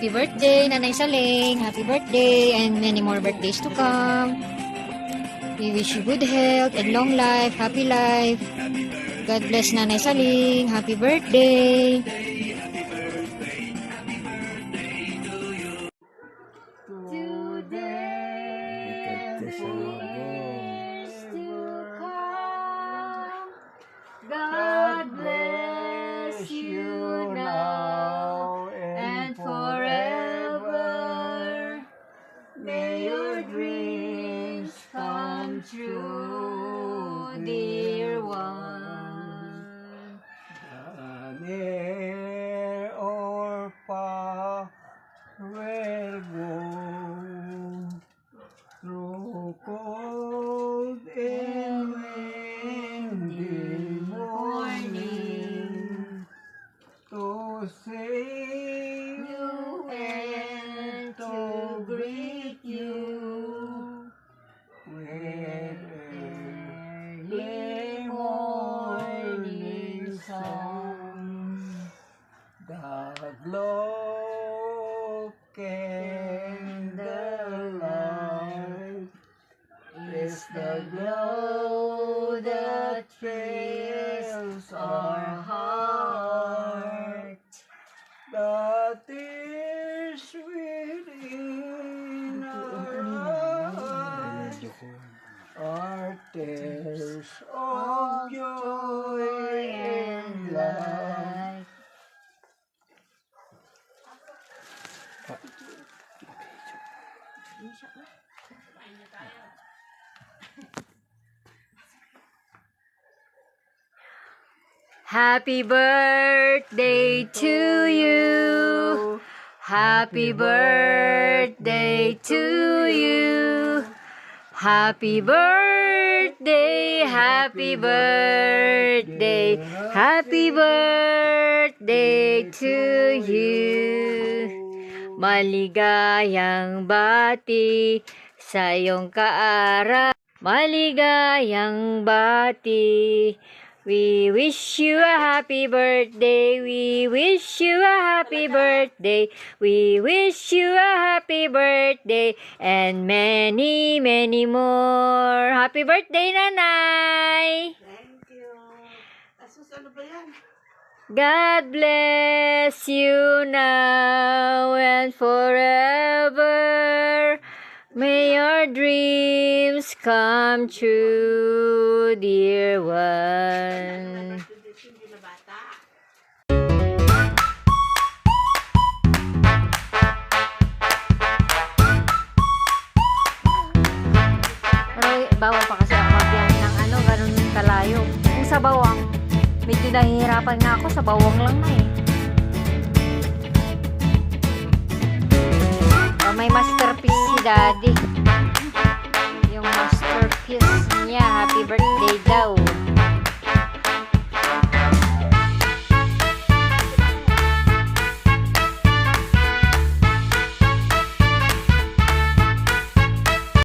Happy birthday, Nanay Saling. Happy birthday and many more birthdays to come. We wish you good health and long life, happy life. God bless Nanay Saling. Happy birthday. God bless you now and forever. May your dreams come true, dear one. Near or far, will go through cold and windy morning to see you and to greet you with early morning sun. The glow candlelight is the glow that fills our heart. The tears within our eyes are tears of joy and light. Happy birthday to you. Happy birthday to you. Happy birthday, happy birthday, happy birthday to you. Maligayang bati sa iyong kaarawan. Maligayang bati. We wish you a happy birthday. We wish you a happy birthday. We wish you a happy birthday and many, many more. Happy birthday, Nanay! Thank you. Asus, ano ba yan? God bless you now and forever. May your dreams come true, dear one. Hindi na bata. Pero bawal pa kasi ako magbiyahe ng ganun kalayo. Kung sa bawang, medyo nahihirapan nga ako, sa bawang lang na eh. May masterpiece si Daddy. Yung masterpiece niya. Happy birthday.